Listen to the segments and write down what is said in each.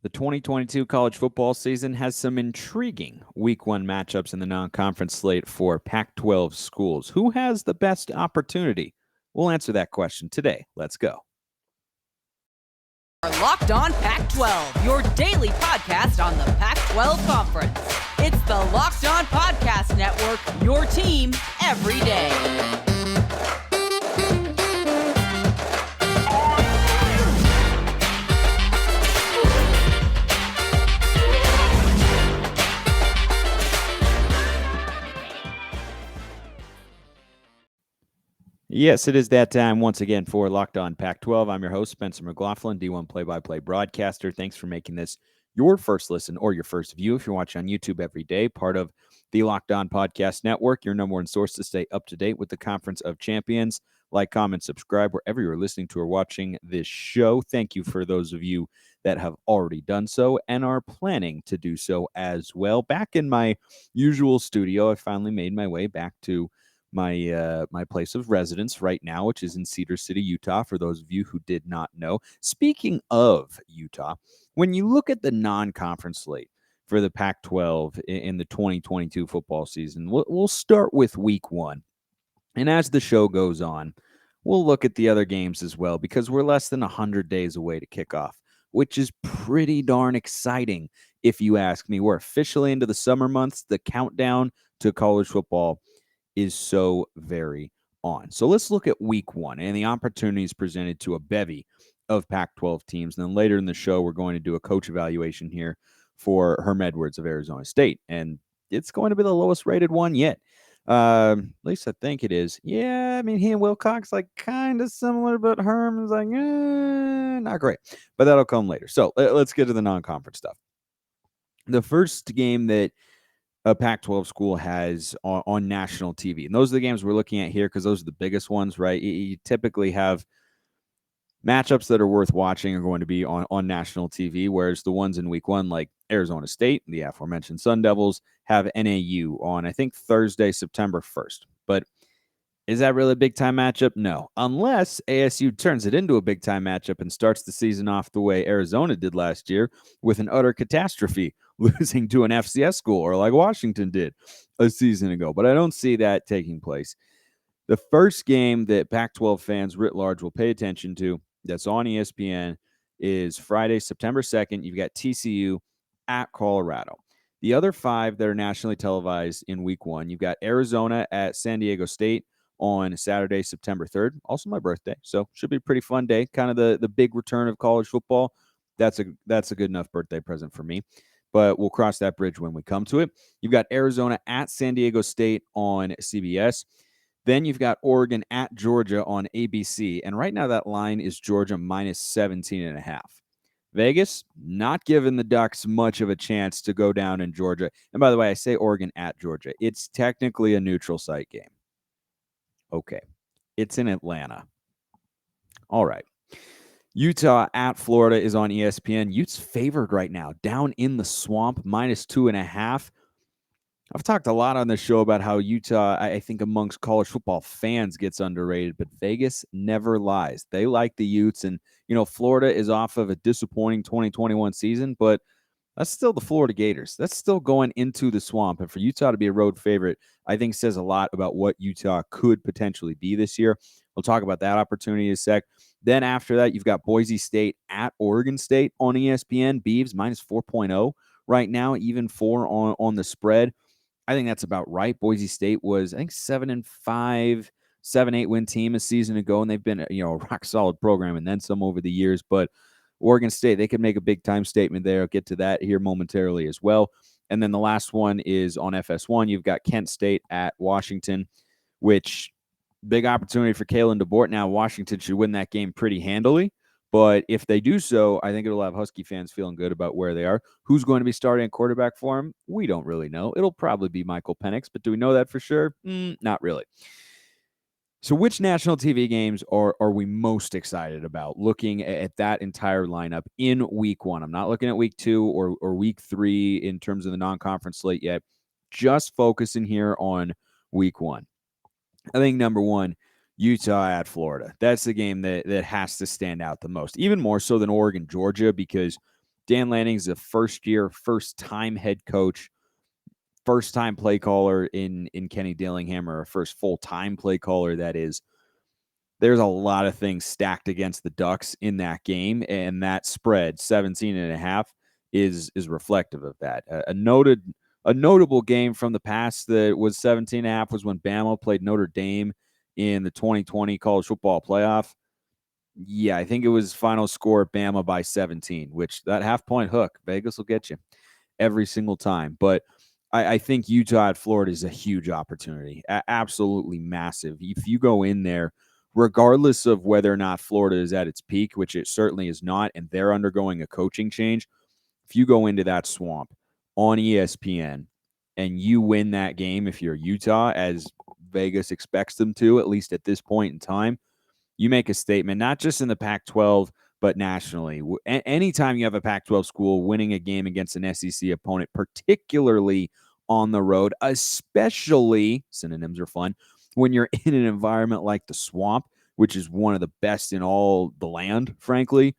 The 2022 college football season has some intriguing Week 1 matchups in the non-conference slate for Pac-12 schools. Who has the best opportunity? We'll answer that question today. Let's go. Locked On Pac-12, your daily podcast on the Pac-12 Conference. It's the Locked On Podcast Network, your team every day. Yes, it is that time once again for Locked On Pac-12. I'm your host, Spencer McLaughlin, D1 play-by-play broadcaster. Thanks for making this your first listen or your first view if you're watching on YouTube every day, part of the Locked On Podcast Network, your number one source to stay up to date with the Conference of Champions. Like, comment, subscribe wherever you're listening to or watching this show. Thank you for those of you that have already done so and are planning to do so as well. Back in my usual studio, I finally made my way back to my place of residence right now, which is in Cedar City, Utah, for those of you who did not know. Speaking of Utah, when you look at the non-conference slate for the Pac-12 in the 2022 football season, we'll start with Week 1. And as the show goes on, we'll look at the other games as well, because we're less than 100 days away to kick off, which is pretty darn exciting, if you ask me. We're officially into the summer months. The countdown to college football is so very on. So let's look at Week 1 and the opportunities presented to a bevy of Pac-12 teams. And then later in the show, we're going to do a coach evaluation here for Herm Edwards of Arizona State. And it's going to be the lowest rated one yet. At least I think it is. Yeah, I mean, he and Wilcox like kind of similar, but Herm is like, not great. But that'll come later. So let's get to the non-conference stuff. The first game that a Pac-12 school has on national TV. And those are the games we're looking at here because those are the biggest ones, right? You typically have matchups that are worth watching are going to be on national TV, whereas the ones in Week 1, like Arizona State, the aforementioned Sun Devils, have NAU on, I think, Thursday, September 1st. But is that really a big-time matchup? No. Unless ASU turns it into a big-time matchup and starts the season off the way Arizona did last year with an utter catastrophe, losing to an FCS school, or like Washington did a season ago. But I don't see that taking place. The first game that Pac-12 fans writ large will pay attention to that's on ESPN is Friday, September 2nd. You've got TCU at Colorado. The other 5 that are nationally televised in Week 1, you've got Arizona at San Diego State on Saturday, September 3rd. Also my birthday, so should be a pretty fun day. Kind of the big return of college football. That's a good enough birthday present for me. But we'll cross that bridge when we come to it. You've got Arizona at San Diego State on CBS. Then you've got Oregon at Georgia on ABC. And right now that line is Georgia minus 17.5. Vegas, not giving the Ducks much of a chance to go down in Georgia. And by the way, I say Oregon at Georgia. It's technically a neutral site game. Okay. It's in Atlanta. All right. Utah at Florida is on ESPN. Utes favored right now, down in the swamp, minus 2.5. I've talked a lot on this show about how Utah, I think amongst college football fans, gets underrated, but Vegas never lies. They like the Utes, and, Florida is off of a disappointing 2021 season, but that's still the Florida Gators. That's still going into the swamp, and for Utah to be a road favorite, I think says a lot about what Utah could potentially be this year. We'll talk about that opportunity in a sec. Then after that, you've got Boise State at Oregon State on ESPN. Beavs minus 4.0 right now, even 4 on the spread. I think that's about right. Boise State was, I think, 7-5, 7-8 win team a season ago, and they've been a rock solid program and then some over the years. But Oregon State, they could make a big time statement there. I'll get to that here momentarily as well. And then the last one is on FS1. You've got Kent State at Washington, which big opportunity for Kalen DeBoer. Now, Washington should win that game pretty handily. But if they do so, I think it'll have Husky fans feeling good about where they are. Who's going to be starting quarterback for him? We don't really know. It'll probably be Michael Penix, but do we know that for sure? Not really. So which national TV games are we most excited about looking at that entire lineup in Week 1? I'm not looking at Week 2 or Week 3 in terms of the non-conference slate yet. Just focusing here on Week 1. I think number 1, Utah at Florida. That's the game that has to stand out the most, even more so than Oregon, Georgia, because Dan Lanning's a first-year, first-time head coach, first-time play caller in Kenny Dillingham, or a first full-time play caller, that is. There's a lot of things stacked against the Ducks in that game, and that spread, 17.5, is reflective of that. A notable game from the past that was 17.5 was when Bama played Notre Dame in the 2020 college football playoff. Yeah, I think it was final score Bama by 17, which that half-point hook, Vegas will get you every single time. But I think Utah at Florida is a huge opportunity, absolutely massive. If you go in there, regardless of whether or not Florida is at its peak, which it certainly is not, and they're undergoing a coaching change, if you go into that swamp on ESPN and you win that game, if you're Utah, as Vegas expects them to, at least at this point in time, you make a statement, not just in the Pac-12, but nationally. Anytime you have a Pac-12 school winning a game against an SEC opponent, particularly on the road, especially, synonyms are fun, when you're in an environment like the swamp, which is one of the best in all the land, frankly,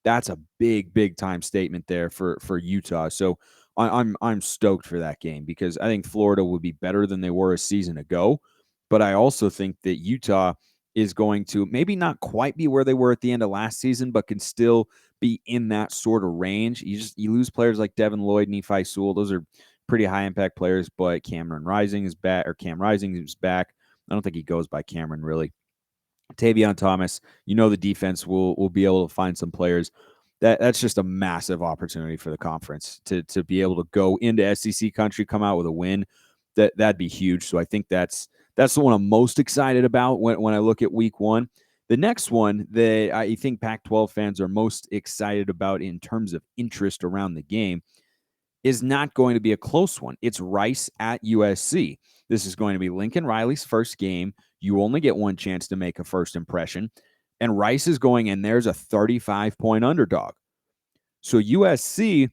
that's a big time statement there for Utah. So I'm stoked for that game, because I think Florida would be better than they were a season ago. But I also think that Utah is going to maybe not quite be where they were at the end of last season, but can still be in that sort of range. You lose players like Devin Lloyd, Nephi Sewell. Those are pretty high impact players, but Cam Rising is back. I don't think he goes by Cameron, really. Tavion Thomas, the defense will be able to find some players. That's just a massive opportunity for the conference to be able to go into SEC country, come out with a win. That'd be huge. So I think that's the one I'm most excited about when I look at week one. The next one that I think Pac-12 fans are most excited about in terms of interest around the game is not going to be a close one. It's Rice at USC. This is going to be Lincoln Riley's first game. You only get one chance to make a first impression. And Rice is going in there as a 35-point underdog. So USC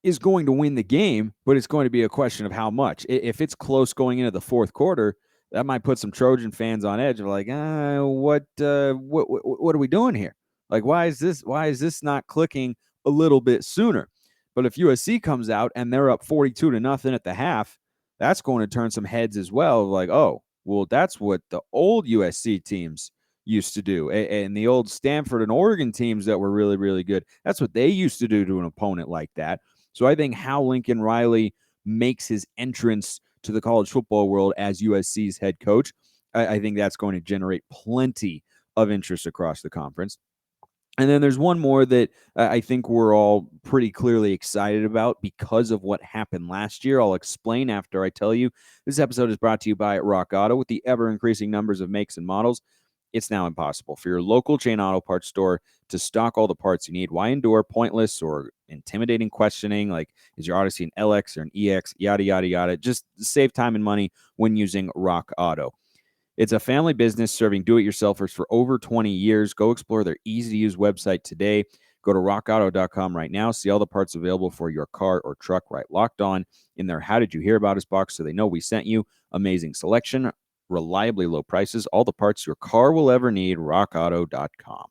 is going to win the game, but it's going to be a question of how much. If it's close going into the fourth quarter, that might put some Trojan fans on edge. Of like, what are we doing here? Like, why is this not clicking a little bit sooner? But if USC comes out and they're up 42-0 at the half, that's going to turn some heads as well. Like, oh, well, that's what the old USC teams used to do. And the old Stanford and Oregon teams that were really, really good, that's what they used to do to an opponent like that. So I think how Lincoln Riley makes his entrance to the college football world as USC's head coach, I think that's going to generate plenty of interest across the conference. And then there's one more that I think we're all pretty clearly excited about because of what happened last year. I'll explain after I tell you. This episode is brought to you by Rock Auto. With the ever-increasing numbers of makes and models, it's now impossible for your local chain auto parts store to stock all the parts you need. Why endure pointless or intimidating questioning like, is your Odyssey an LX or an EX, yada, yada, yada. Just save time and money when using Rock Auto. It's a family business serving do-it-yourselfers for over 20 years. Go explore their easy-to-use website today. Go to rockauto.com right now. See all the parts available for your car or truck, right locked on in their How Did You Hear About Us box so they know we sent you. Amazing selection, reliably low prices, all the parts your car will ever need, rockauto.com.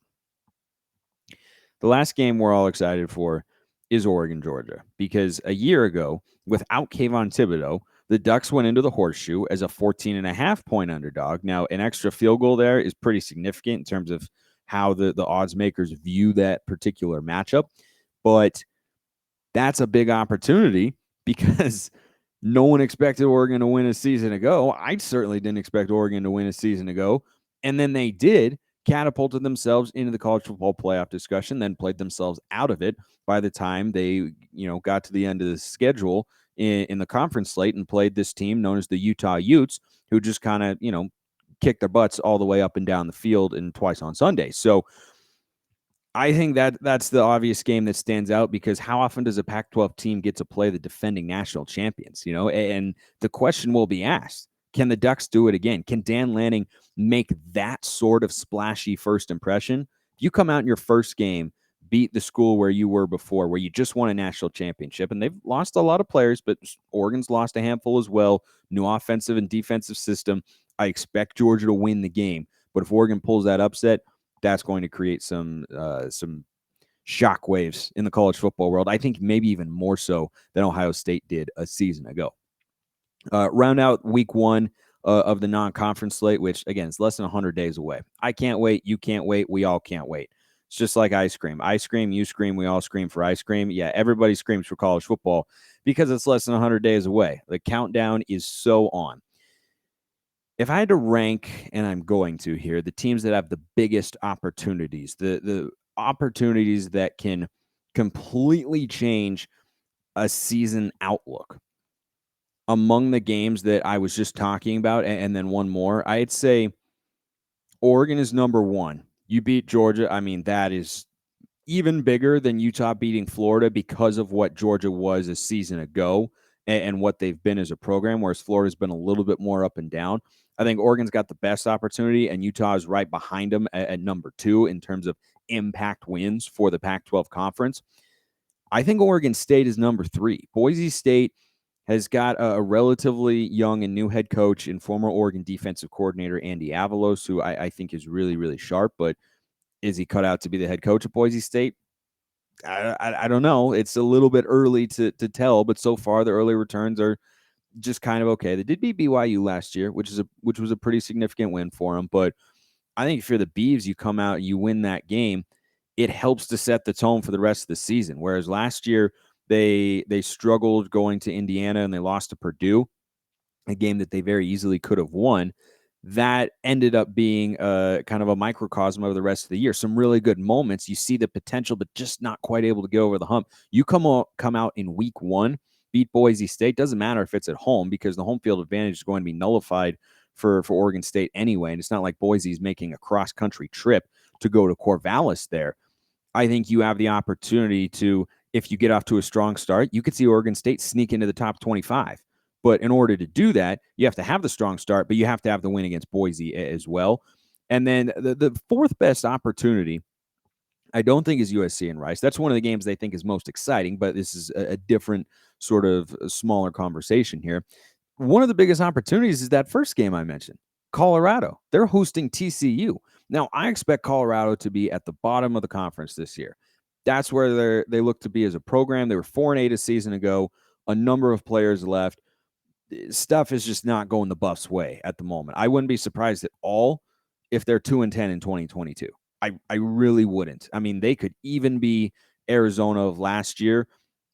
The last game we're all excited for is Oregon, Georgia, because a year ago, without Kayvon Thibodeau, the Ducks went into the horseshoe as a 14.5-point underdog. Now, an extra field goal there is pretty significant in terms of how the odds makers view that particular matchup. But that's a big opportunity because no one expected Oregon to win a season ago. I certainly didn't expect Oregon to win a season ago. And then they did, catapulted themselves into the college football playoff discussion, then played themselves out of it by the time they, got to the end of the schedule in the conference slate and played this team known as the Utah Utes, who just kind of, kicked their butts all the way up and down the field and twice on Sunday. So I think that's the obvious game that stands out, because how often does a Pac-12 team get to play the defending national champions, And the question will be asked, can the Ducks do it again? Can Dan Lanning make that sort of splashy first impression? If you come out in your first game, beat the school where you were before, where you just won a national championship, and they've lost a lot of players, but Oregon's lost a handful as well, new offensive and defensive system. I expect Georgia to win the game, but if Oregon pulls that upset, that's going to create some shockwaves in the college football world. I think maybe even more so than Ohio State did a season ago. Round out week one of the non-conference slate, which, again, is less than 100 days away. I can't wait. You can't wait. We all can't wait. It's just like ice cream. I scream, you scream, we all scream for ice cream. Yeah, everybody screams for college football because it's less than 100 days away. The countdown is so on. If I had to rank, and I'm going to here, the teams that have the biggest opportunities, the opportunities that can completely change a season outlook, among the games that I was just talking about, and then one more, I'd say Oregon is number one. You beat Georgia. I mean, that is even bigger than Utah beating Florida because of what Georgia was a season ago and what they've been as a program, whereas Florida's been a little bit more up and down. I think Oregon's got the best opportunity, and Utah is right behind them at number two in terms of impact wins for the Pac-12 conference. I think Oregon State is number three. Boise State has got a relatively young and new head coach and former Oregon defensive coordinator, Andy Avalos, who I think is really, really sharp, but is he cut out to be the head coach at Boise State? I don't know. It's a little bit early to tell, but so far the early returns are just kind of okay. They did beat BYU last year, which was a pretty significant win for them. But I think if you're the Beavs, you come out, you win that game, it helps to set the tone for the rest of the season. Whereas last year they struggled going to Indiana and they lost to Purdue, a game that they very easily could have won. That ended up being kind of a microcosm of the rest of the year. Some really good moments. You see the potential, but just not quite able to go over the hump. You come out in week one, beat Boise State. Doesn't matter if it's at home because the home field advantage is going to be nullified for Oregon State anyway. And it's not like Boise's making a cross-country trip to go to Corvallis there. I think you have the opportunity to, if you get off to a strong start, you could see Oregon State sneak into the top 25. But in order to do that, you have to have the strong start, but you have to have the win against Boise as well. And then the fourth best opportunity, I don't think, is USC and Rice. That's one of the games they think is most exciting, but this is a different sort of smaller conversation here. One of the biggest opportunities is that first game I mentioned, Colorado. They're hosting TCU. Now, I expect Colorado to be at the bottom of the conference this year. That's where they look to be as a program. They were 4-8 a season ago. A number of players left. Stuff is just not going the Buffs' way at the moment. I wouldn't be surprised at all if they're 2-10 in 2022. I really wouldn't. I mean, they could even be Arizona of last year.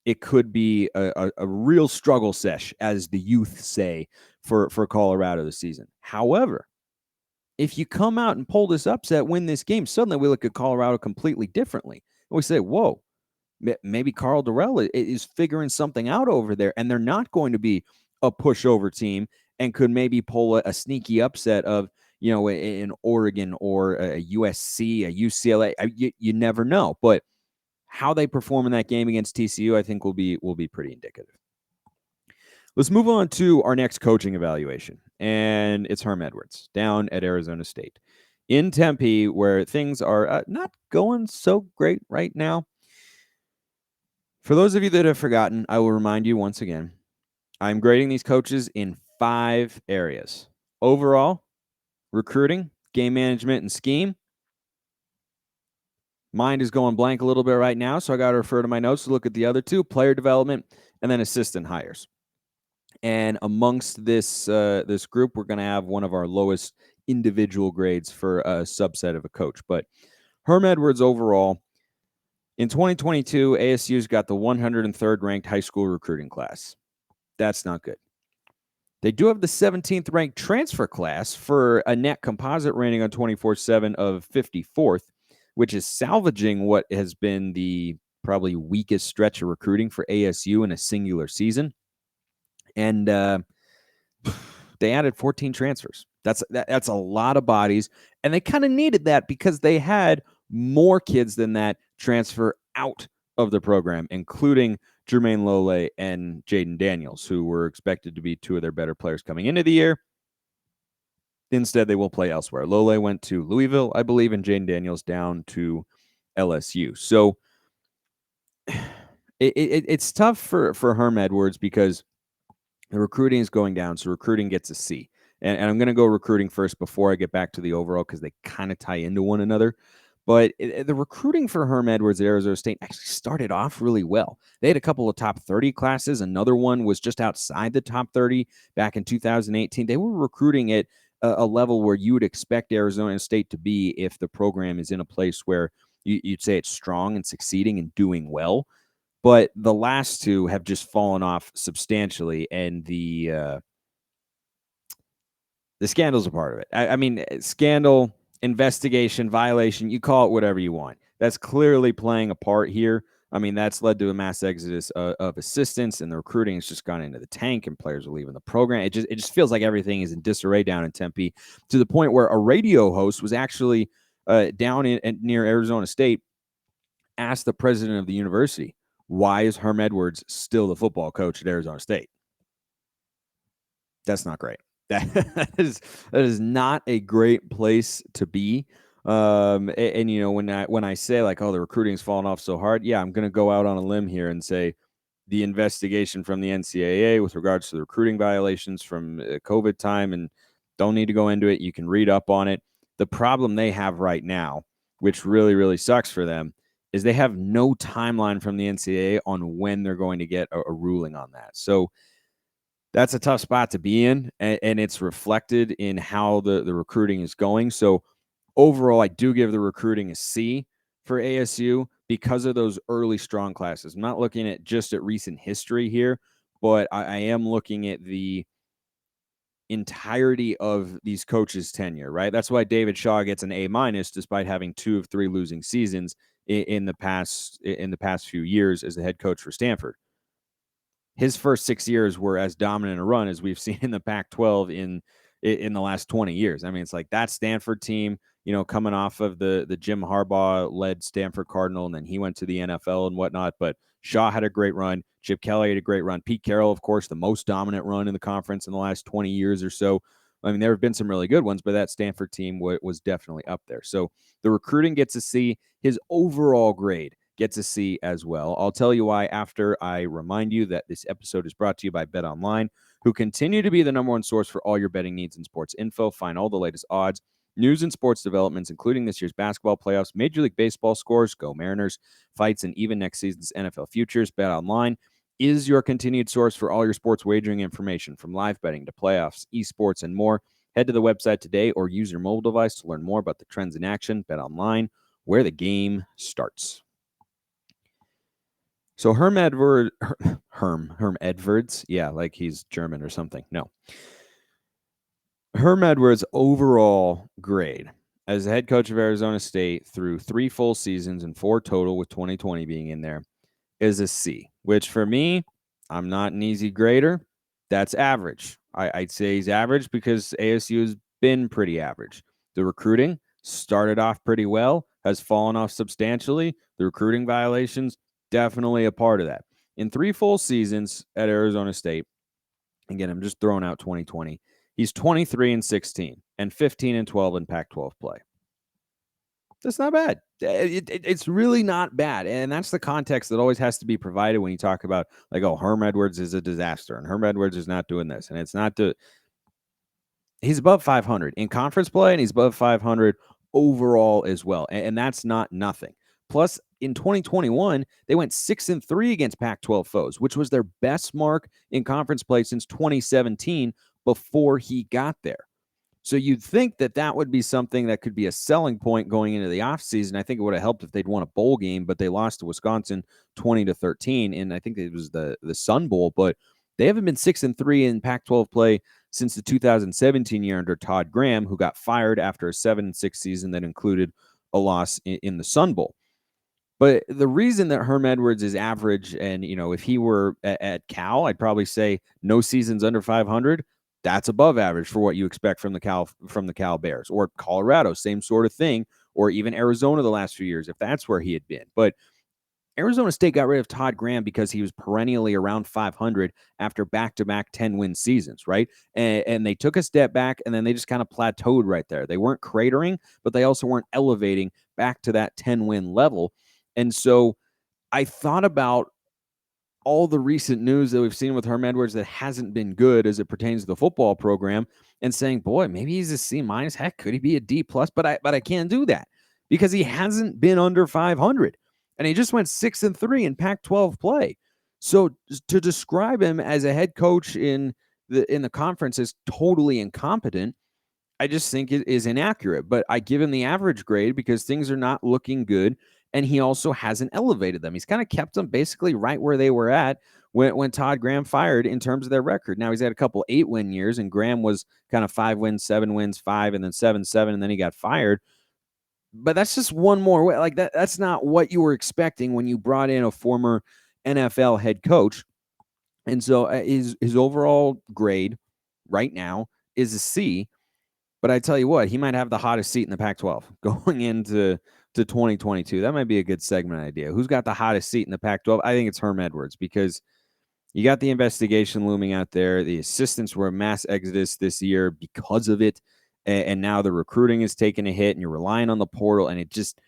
It could be a real struggle sesh, as the youth say, for Colorado this season. However, if you come out and pull this upset, win this game, suddenly we look at Colorado completely differently. And we say, whoa, maybe Carl Durrell is figuring something out over there, and they're not going to be a pushover team and could maybe pull a sneaky upset of, an Oregon or a USC, a UCLA. You never know. But how they perform in that game against TCU, I think will be pretty indicative. Let's move on to our next coaching evaluation, and it's Herm Edwards down at Arizona State in Tempe, where things are not going so great right now. For those of you that have forgotten, I will remind you once again, I'm grading these coaches in 5 areas. Overall, recruiting, game management, and scheme. Mind is going blank a little bit right now, so I got to refer to my notes to look at the other 2, player development and then assistant hires. And amongst this group, we're going to have one of our lowest individual grades for a subset of a coach. But Herm Edwards overall, in 2022, ASU's got the 103rd ranked high school recruiting class. That's not good. They do have the 17th ranked transfer class for a net composite rating on 24/7 of 54th, which is salvaging what has been the probably weakest stretch of recruiting for ASU in a singular season. And they added 14 transfers. That's a lot of bodies, and they kind of needed that because they had more kids than that transfer out of the program, including Jermaine Lole and Jaden Daniels, who were expected to be 2 of their better players coming into the year. Instead, they will play elsewhere. Lole went to Louisville, I believe, and Jaden Daniels down to LSU. So it's tough for Herm Edwards because the recruiting is going down, so recruiting gets a C. And I'm going to go recruiting first before I get back to the overall because they kind of tie into one another. But the recruiting for Herm Edwards at Arizona State actually started off really well. They had a couple of top 30 classes. Another one was just outside the top 30 back in 2018. They were recruiting at a level where you would expect Arizona State to be if the program is in a place where you'd say it's strong and succeeding and doing well. But the last two have just fallen off substantially, and the scandal's a part of it. I mean, scandal, investigation, violation, you call it whatever you want. That's clearly playing a part here. I mean, that's led to a mass exodus of assistants, and the recruiting has just gone into the tank, and players are leaving the program. It just feels like everything is in disarray down in Tempe, to the point where a radio host was actually down near Arizona State, asked the president of the university, why is Herm Edwards still the football coach at Arizona State? That's not great. That is not a great place to be. And you know, when I say like, oh, the recruiting's fallen off so hard, yeah, I'm going to go out on a limb here and say the investigation from the NCAA with regards to the recruiting violations from COVID time, and don't need to go into it. You can read up on it. The problem they have right now, which really, really sucks for them, is they have no timeline from the NCAA on when they're going to get a ruling on that. So that's a tough spot to be in, and it's reflected in how the recruiting is going. So overall, I do give the recruiting a C for ASU because of those early strong classes. I'm not looking at just at recent history here, but I am looking at the entirety of these coaches' tenure, right? That's why David Shaw gets an A- despite having 2 of 3 losing seasons in the past few years as the head coach for Stanford. His first 6 years were as dominant a run as we've seen in the Pac-12 in the last 20 years. I mean, it's like that Stanford team, you know, coming off of the Jim Harbaugh-led Stanford Cardinal, and then he went to the NFL and whatnot. But Shaw had a great run. Chip Kelly had a great run. Pete Carroll, of course, the most dominant run in the conference in the last 20 years or so. I mean, there have been some really good ones, but that Stanford team was definitely up there. So the recruiting gets a C. His overall grade gets a C as well. I'll tell you why after I remind you that this episode is brought to you by BetOnline, who continue to be the number one source for all your betting needs and sports info. Find all the latest odds, news, and sports developments, including this year's basketball playoffs, Major League Baseball scores, go Mariners, fights, and even next season's NFL futures. BetOnline is your continued source for all your sports wagering information, from live betting to playoffs, esports, and more. Head to the website today or use your mobile device to learn more about the trends in action. BetOnline, where the game starts. So Herm Edwards, yeah, like he's German or something. No. Herm Edwards' overall grade as the head coach of Arizona State through 3 full seasons and 4 total, with 2020 being in there, is a C, which for me, I'm not an easy grader. That's average. I'd say he's average because ASU has been pretty average. The recruiting started off pretty well, has fallen off substantially. The recruiting violations, definitely a part of that. In 3 full seasons at Arizona State, again, I'm just throwing out 2020, he's 23-16 and 15-12 in Pac-12 play. That's not bad. It's really not bad. And that's the context that always has to be provided when you talk about, like, oh, Herm Edwards is a disaster and Herm Edwards is not doing this. And it's not he's above 500 in conference play, and he's above 500 overall as well. And that's not nothing. Plus, in 2021, they went 6-3 against Pac-12 foes, which was their best mark in conference play since 2017 before he got there. So you'd think that would be something that could be a selling point going into the offseason. I think it would have helped if they'd won a bowl game, but they lost to Wisconsin 20-13, and I think it was the Sun Bowl. But they haven't been 6-3 in Pac-12 play since the 2017 year under Todd Graham, who got fired after a 7-6 season that included a loss in the Sun Bowl. But the reason that Herm Edwards is average, and, you know, if he were at Cal, I'd probably say no seasons under 500. That's above average for what you expect from the Cal Bears, or Colorado, same sort of thing, or even Arizona the last few years, if that's where he had been. But Arizona State got rid of Todd Graham because he was perennially around 500 after back-to-back 10-win seasons, right? And they took a step back, and then they just kind of plateaued right there. They weren't cratering, but they also weren't elevating back to that 10-win level. And so I thought about all the recent news that we've seen with Herm Edwards that hasn't been good as it pertains to the football program, and saying, boy, maybe he's a C-. Heck, could he be a D+? But I can't do that, because he hasn't been under 500. And he just went 6-3 in Pac-12 play. So to describe him as a head coach in the conference as totally incompetent, I just think it is inaccurate. But I give him the average grade because things are not looking good. And he also hasn't elevated them. He's kind of kept them basically right where they were at when Todd Graham fired in terms of their record. Now, he's had a couple 8-win years, and Graham was kind of 5 wins, 7 wins, 5, and then 7-7, and then he got fired. But that's just one more way. Like that's not what you were expecting when you brought in a former NFL head coach. And so his overall grade right now is a C. But I tell you what, he might have the hottest seat in the Pac-12 going into 2022. That might be a good segment idea. Who's got the hottest seat in the Pac-12? I think it's Herm Edwards, because you got the investigation looming out there. The assistants were a mass exodus this year because of it. And now the recruiting is taking a hit, and you're relying on the portal. And it just,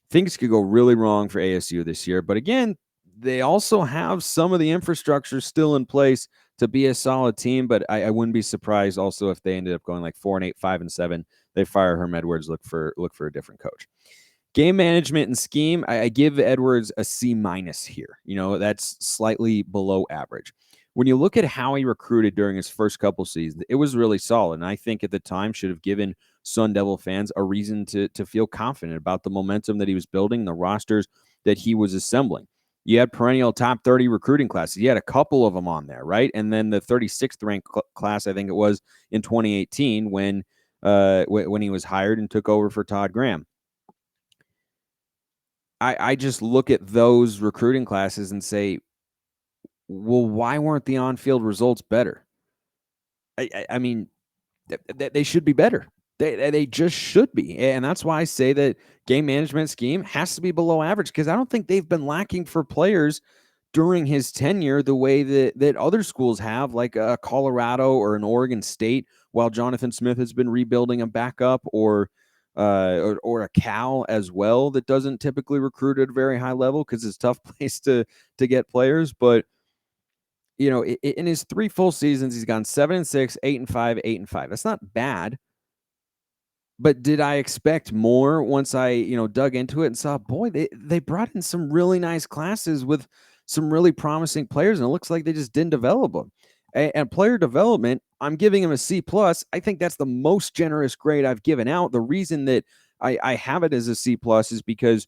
things could go really wrong for ASU this year. But again, they also have some of the infrastructure still in place to be a solid team. But I wouldn't be surprised also if they ended up going like 4-8, 5-7. They fire Herm Edwards, look for a different coach. Game management and scheme, I give Edwards a C- here. That's slightly below average. When you look at how he recruited during his first couple seasons, it was really solid. And I think at the time should have given Sun Devil fans a reason to feel confident about the momentum that he was building, the rosters that he was assembling. You had perennial top 30 recruiting classes. You had a couple of them on there, right? And then the 36th ranked class, I think it was in 2018 when he was hired and took over for Todd Graham. I just look at those recruiting classes and say, well, why weren't the on-field results better? I mean, they should be better. They just should be. And that's why I say that game management scheme has to be below average, because I don't think they've been lacking for players during his tenure the way that other schools have, like Colorado or an Oregon State, while Jonathan Smith has been rebuilding a backup, or a Cal as well, that doesn't typically recruit at a very high level because it's a tough place to get players. But in his 3 full seasons, he's gone 7-6, 8-5, 8-5. That's not bad. But did I expect more once I, dug into it and saw, boy, they brought in some really nice classes with some really promising players, and it looks like they just didn't develop them. And player development, I'm giving him a C+. I think that's the most generous grade I've given out. The reason that I have it as a C+ is because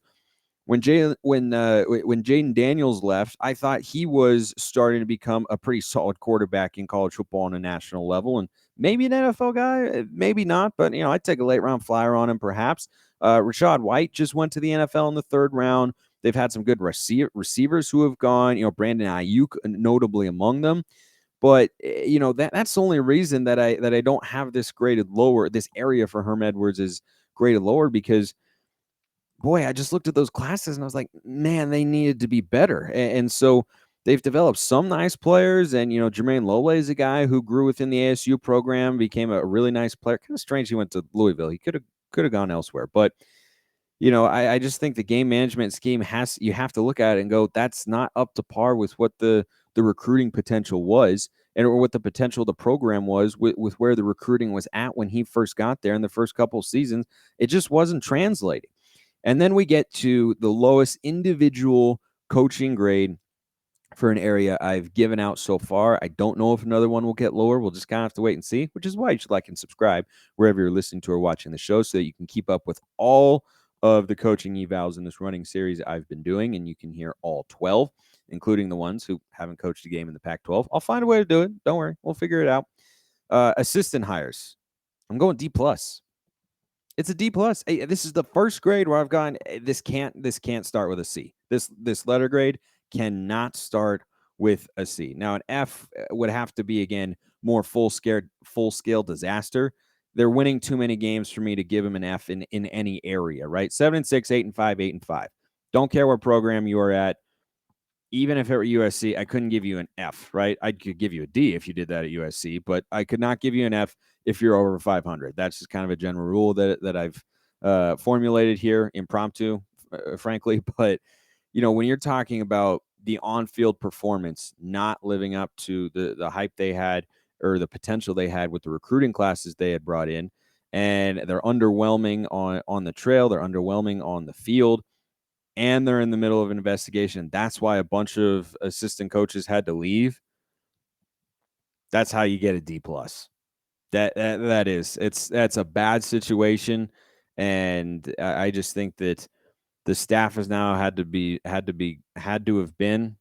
when Jaden Daniels left, I thought he was starting to become a pretty solid quarterback in college football on a national level, and maybe an NFL guy, maybe not, but I'd take a late round flyer on him perhaps. Rashad White just went to the NFL in the 3rd round. They've had some good receivers who have gone, Brandon Ayuk notably among them. But that's the only reason that I don't have this graded lower. This area for Herm Edwards is graded lower because, boy, I just looked at those classes and I was like, man, they needed to be better. And so they've developed some nice players. And, Jermaine Lole is a guy who grew within the ASU program, became a really nice player. Kind of strange he went to Louisville. He could have gone elsewhere. But, I just think the game management scheme you have to look at it and go, that's not up to par with what the recruiting potential was, or what the potential of the program was with where the recruiting was at when he first got there in the first couple of seasons. It just wasn't translating. And then we get to the lowest individual coaching grade for an area I've given out so far. I don't know if another one will get lower. We'll just kind of have to wait and see, which is why you should like and subscribe wherever you're listening to or watching the show, so that you can keep up with all of the coaching evals in this running series I've been doing, and you can hear all 12, including the ones who haven't coached a game in the Pac-12. I'll find a way to do it. Don't worry. We'll figure it out. Assistant hires. I'm going D+. It's a D+. Hey, this is the first grade where I've gone, this can't start with a C. This letter grade cannot start with a C. Now, an F would have to be, again, more full-scale disaster. They're winning too many games for me to give them an F in any area, right? 7-6, 8-5, 8-5. Don't care what program you are at. Even if it were USC, I couldn't give you an F, right? I could give you a D if you did that at USC, but I could not give you an F if you're over 500. That's just kind of a general rule that I've formulated here, impromptu, frankly. But, when you're talking about the on-field performance not living up to the hype they had, or the potential they had with the recruiting classes they had brought in, and they're underwhelming on the trail. They're underwhelming on the field, and they're in the middle of an investigation. That's why a bunch of assistant coaches had to leave. That's how you get a D+. That's a bad situation, and I just think that the staff has now had to have been.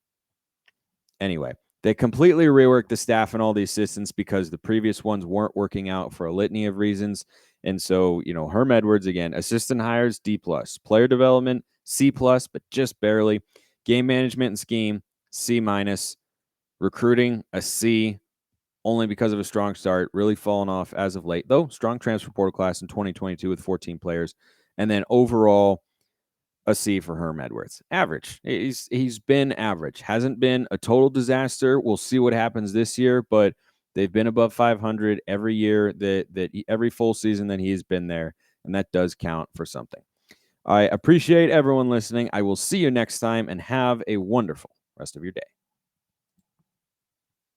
Anyway, they completely reworked the staff and all the assistants because the previous ones weren't working out for a litany of reasons. And so, Herm Edwards, again, assistant hires D+, player development C+, but just barely. Game management and scheme C-, recruiting a C, only because of a strong start, really fallen off as of late, though. Strong transfer portal class in 2022 with 14 players. And then overall, a C for Herm Edwards. Average. He's been average. Hasn't been a total disaster. We'll see what happens this year, but they've been above 500 every year every full season that he's been there, and that does count for something. I appreciate everyone listening. I will see you next time, and have a wonderful rest of your day.